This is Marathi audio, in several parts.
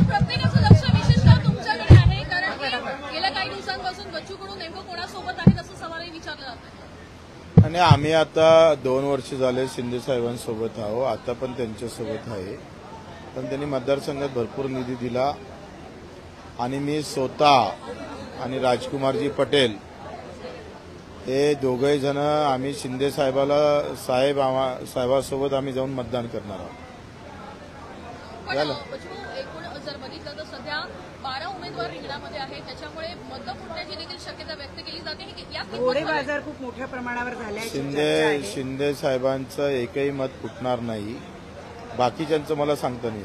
प्रत्येकाचं लक्ष विशेषतः तुमच्याकडे आहे, कारण की गेल्या काही दिवसांपासून बच्चू कडू नेमकं कोणासोबत आहेत असं सवालही विचारलं जातं. आणि आम्ही आता 2 वर्ष झाले शिंदे साहेबांसोबत आहोत, आता पण त्यांच्यासोबत आहे. पण त्यांनी मतदारसंघात भरपूर निधी दिला आणि मी स्वतः आणि राजकुमारजी पटेल हे दोघे जण आम्ही शिंदे साहेबासोबत आम्ही जाऊन मतदान करणार आहोत. एकूण जर बघितलं तर सध्या 12 उमेदवार रिंगणामध्ये आहेत, त्याच्यामुळे मतं फुटण्याची देखील शक्यता व्यक्त केली जाते. घोडे बाजार खूप मोठ्या प्रमाणावर झाले. शिंदे साहेबांचं एकही मत फुटणार नाही, बाकीच्यांचं मला सांगता नाही.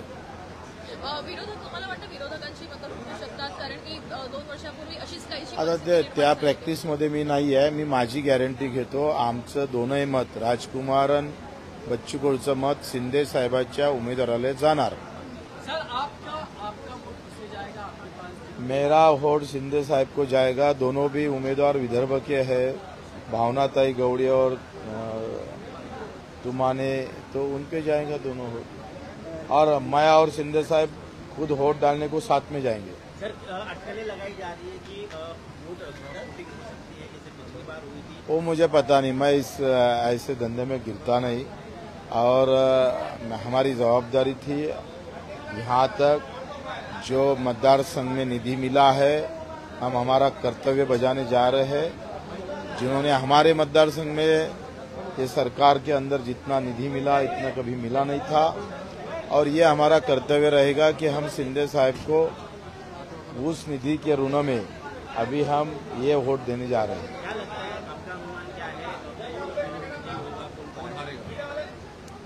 विरोधक तुम्हाला वाटतं विरोधकांची मतं फुटू शकतात, कारण की 2 वर्षापूर्वी अशीच काहीशी आता त्या प्रॅक्टिसमध्ये मी नाही आहे. मी माझी गॅरंटी घेतो. आमचं दोनही मत, राजकुमार आणि बच्चू कडूचं मत शिंदे साहेबांच्या उमेदवाराला जाणार. मेरा वोट शिंदे साहब को जाएगा. दोनों भी उम्मीदवार विदर्भ के हैं, भावनाताई गौड़ी और तुमाने, तो उनके जाएगा दोनों वोट. और मैं और शिंदे साहब खुद वोट डालने को साथ में जाएंगे. सर, अटकलें लगाई जा रही है कि वोट वोटिंग हो सकती है, जैसे पिछली बार हुई थी. वो मुझे पता नहीं, मैं इस ऐसे धंधे में गिरता नहीं. और हमारी जवाबदारी थी यहाँ तक जो मतदार संघ में निधि मिला है, हम हमारा कर्तव्य बजाने जा रहे हैं. जिन्होंने हमारे मतदार संघ में ये सरकार के अंदर जितना निधि मिला इतना कभी मिला नहीं था, और ये हमारा कर्तव्य रहेगा कि हम शिंदे साहब को उस निधि के ऋण में अभी हम ये वोट देने जा रहे हैं.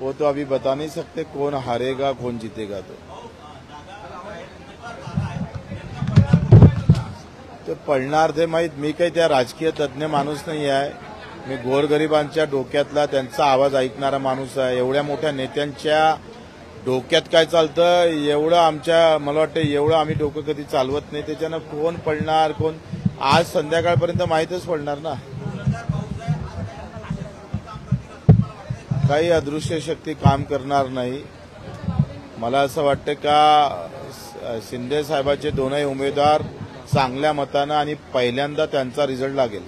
वो तो अभी बता नहीं सकते कौन हारेगा कौन जीतेगा. तो पडणार ते माहीत. मी काही त्या राजकीय तज्ज्ञ माणूस नाही आहे. मी गोरगरिबांच्या डोक्यातला त्यांचा आवाज ऐकणारा माणूस आहे. एवढ्या मोठ्या नेत्यांच्या डोक्यात काय चालतं एवढं मला वाटतं एवढं आम्ही डोकं कधी चालवत नाही. त्याच्यानं कोण पडणार कोण आज संध्याकाळपर्यंत माहीतच पडणार ना. काही अदृश्य शक्ती काम करणार नाही. मला असं वाटतं का शिंदे साहेबांचे दोनही उमेदवार चांगल्या मतानं आणि पहिल्यांदा त्यांचा रिझल्ट लागेल.